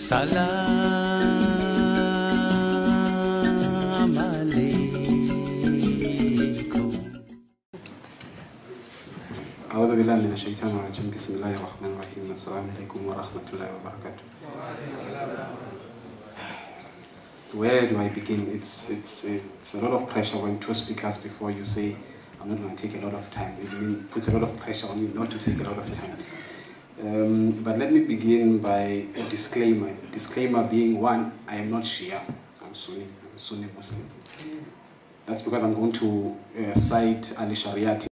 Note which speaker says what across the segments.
Speaker 1: Salam alaikum.
Speaker 2: أعوذ بالله من الشيطان الرجيم بسم الله الرحمن الرحيم السلام عليكم ورحمة الله وبركاته. Where do I begin? It's a lot of pressure when two speakers before you say I'm not going to take a lot of time. It puts a lot of pressure on you not to take a lot of time. But let me begin by a disclaimer. Disclaimer being one, I am not Shia, I'm Sunni, I'm a Sunni Muslim. That's because I'm going to cite Ali Shariati,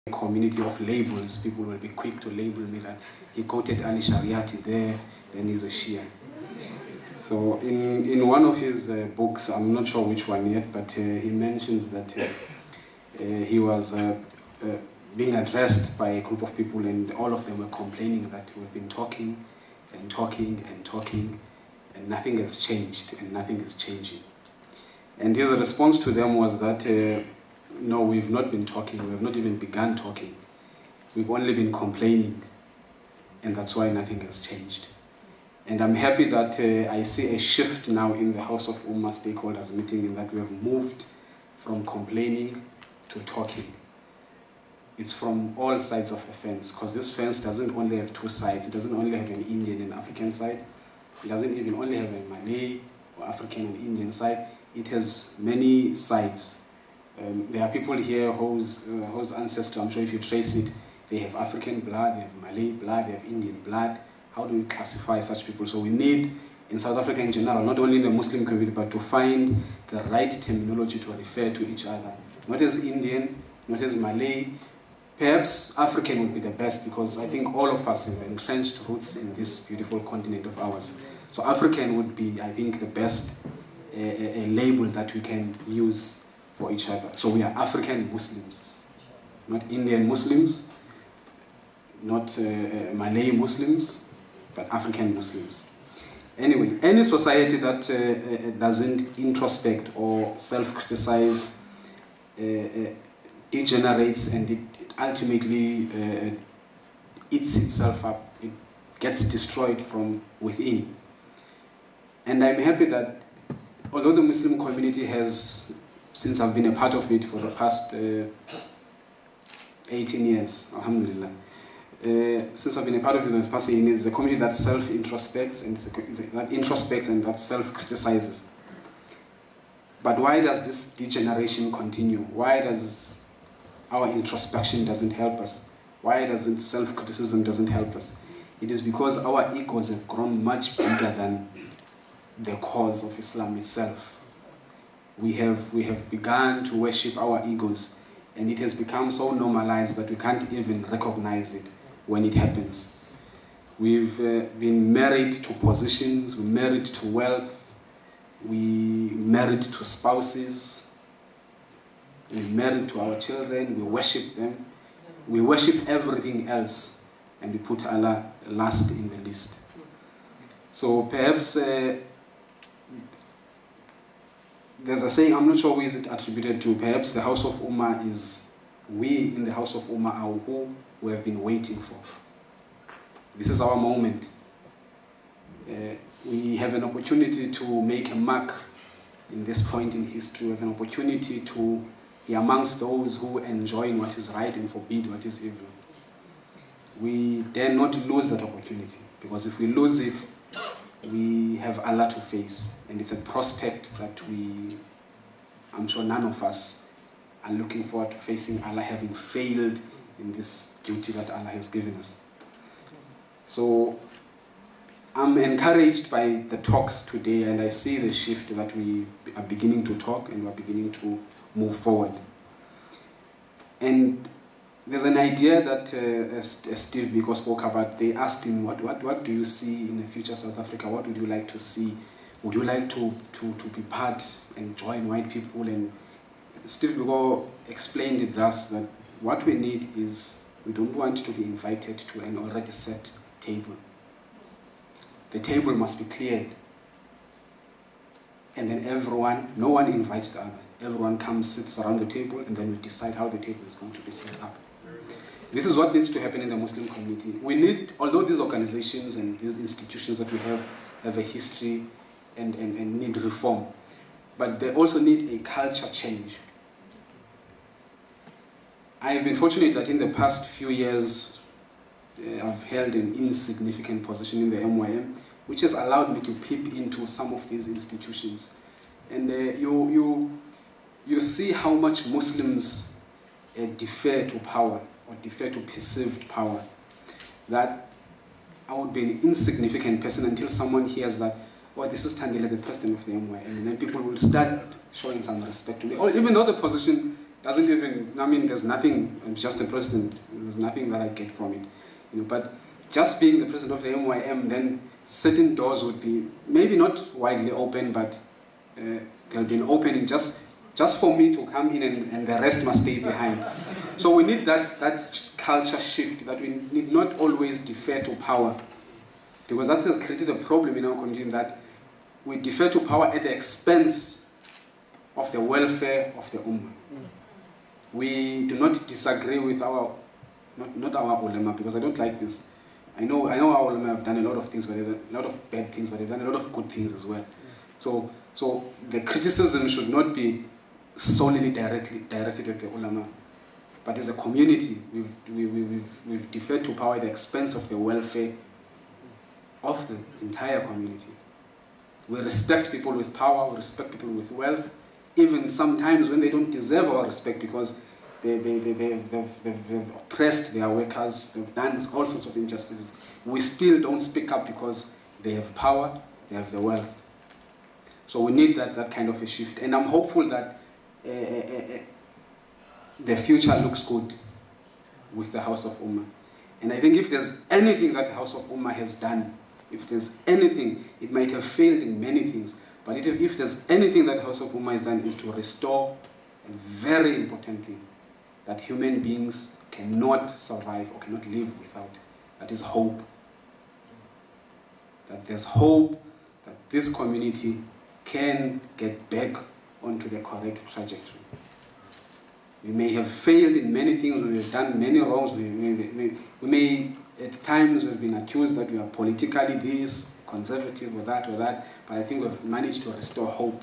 Speaker 2: a community of labels. People will be quick to label me that he quoted Ali Shariati there, then he's a Shia. So in one of his books, I'm not sure which one yet, but he mentions that he was being addressed by a group of people, and all of them were complaining that we've been talking and talking and talking, and nothing has changed, and nothing is changing. And his response to them was that, no, we've not been talking, we've not even begun talking. We've only been complaining, and that's why nothing has changed. And I'm happy that I see a shift now in the House of Ummah stakeholders meeting, in that we have moved from complaining to talking. It's from all sides of the fence, because this fence doesn't only have two sides. It doesn't only have an Indian and African side. It doesn't even only have a Malay or African and Indian side. It has many sides. There are people here whose ancestry, I'm sure if you trace it, they have African blood, they have Malay blood, they have Indian blood. How do we classify such people? So we need, in South Africa in general, not only in the Muslim community, but to find the right terminology to refer to each other. Not as Indian, not as Malay. Perhaps African would be the best, because I think all of us have entrenched roots in this beautiful continent of ours. So African would be, I think, the best a label that we can use for each other. So we are African Muslims, not Indian Muslims, not Malay Muslims, but African Muslims. Anyway, any society that doesn't introspect or self-criticize degenerates, and it ultimately eats itself up. It gets destroyed from within. And I'm happy that although the Muslim community has, since I've been a part of it for the past 18 years, alhamdulillah, since I've been a part of it for the past 18 years, it's a community that self-introspects and that self-criticizes. But why does this degeneration continue? Why does our introspection doesn't help us? Why doesn't self-criticism doesn't help us? It is because our egos have grown much bigger than the cause of Islam itself. We have begun to worship our egos, and it has become so normalized that we can't even recognize it when it happens. We've been married to positions, we're married to wealth, we married to spouses, we're married to our children, we worship them, we worship everything else, and we put Allah last in the list. So perhaps there's a saying, I'm not sure who is it attributed to, perhaps the House of Ummah is, we in the House of Ummah are who we have been waiting for. This is our moment. We have an opportunity to make a mark in this point in history. We have an opportunity to be amongst those who enjoy what is right and forbid what is evil. We dare not lose that opportunity, because if we lose it, we have Allah to face, and it's a prospect that I'm sure none of us are looking forward to facing Allah having failed in this duty that Allah has given us. So I'm encouraged by the talks today, and I see the shift that we are beginning to talk and we're beginning to move forward. And there's an idea that Steve Biko spoke about. They asked him, what do you see in the future South Africa? What would you like to see? Would you like to be part and join white people? And Steve Biko explained it thus, that what we need is, we don't want to be invited to an already set table. The table must be cleared. and then no one invites the other. Everyone comes, sits around the table, and then we decide how the table is going to be set up. This is what needs to happen in the Muslim community. We need, although these organizations and these institutions that we have a history and need reform, but they also need a culture change. I've been fortunate that in the past few years, I've held an insignificant position in the MYM, which has allowed me to peep into some of these institutions. And you see how much Muslims defer to power, or defer to perceived power. That I would be an insignificant person until someone hears that, oh, this is Thandile, the president of the MYM, and then people will start showing some respect to me. Or even though the position doesn't even, I mean, there's nothing, I'm just the president, there's nothing that I get from it. But just being the president of the MYM, then certain doors would be, maybe not widely open, but there'll be an opening just for me to come in and the rest must stay behind. So we need that culture shift, that we need not always defer to power. Because that has created a problem in our community, that we defer to power at the expense of the welfare of the Ummah. We do not disagree with not our ulama, because I don't like this. I know our ulama have done a lot of things, but a lot of bad things, but they've done a lot of good things as well. So the criticism should not be solely directed at the ulama, but as a community, we've deferred to power at the expense of the welfare of the entire community. We respect people with power, we respect people with wealth, even sometimes when they don't deserve our respect, because they've oppressed their workers, they've done all sorts of injustices. We still don't speak up because they have power, they have the wealth. So we need that kind of a shift. And I'm hopeful that the future looks good with the House of Ummah. And I think if there's anything that the House of Ummah has done, if there's anything, it might have failed in many things, but if there's anything that the House of Ummah has done, is to restore, a very important thing, that human beings cannot survive or cannot live without. That is hope. That there's hope that this community can get back onto the correct trajectory. We may have failed in many things, we have done many wrongs, we may at times we've been accused that we are politically this, conservative or that, but I think we've managed to restore hope.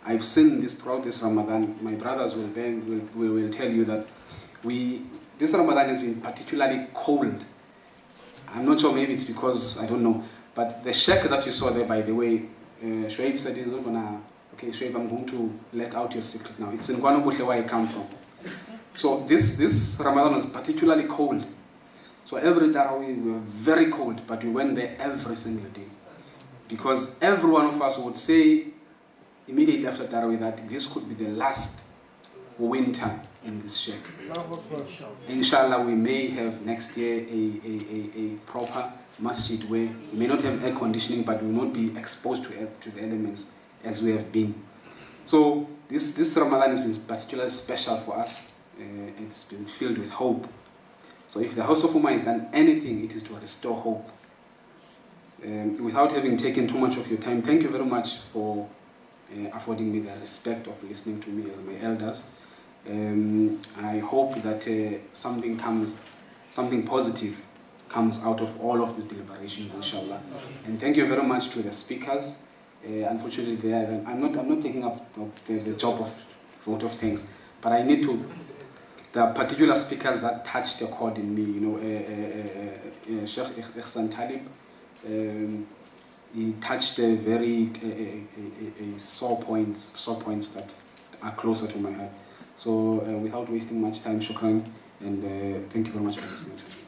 Speaker 2: I've seen this throughout this Ramadan. My brothers will tell you that this Ramadan has been particularly cold. I'm not sure, maybe it's because, I don't know, but the sheikh that you saw there, by the way, Shoaib said he's not gonna, okay, Shoaib, I'm going to let out your secret now. It's in Guanabutle where I come from. So this Ramadan was particularly cold. So every Tarawih we were very cold, but we went there every single day. Because every one of us would say immediately after Tarawih that this could be the last winter in this sheikh. Inshallah, we may have next year a proper masjid where we may not have air conditioning, but we will not be exposed to the elements as we have been. So this Ramadan has been particularly special for us. It's been filled with hope. So if the House of Ummah has done anything, it is to restore hope. Without having taken too much of your time, thank you very much for affording me the respect of listening to me as my elders. I hope that something positive comes out of all of these deliberations, inshallah. And thank you very much to the speakers. Unfortunately, I'm not taking up the job of vote of thanks, but I need to. There are particular speakers that touched the chord in me. Sheikh Ihsan Talib, he touched sore points that are closer to my heart. So without wasting much time, shukran, and thank you very much for listening to me.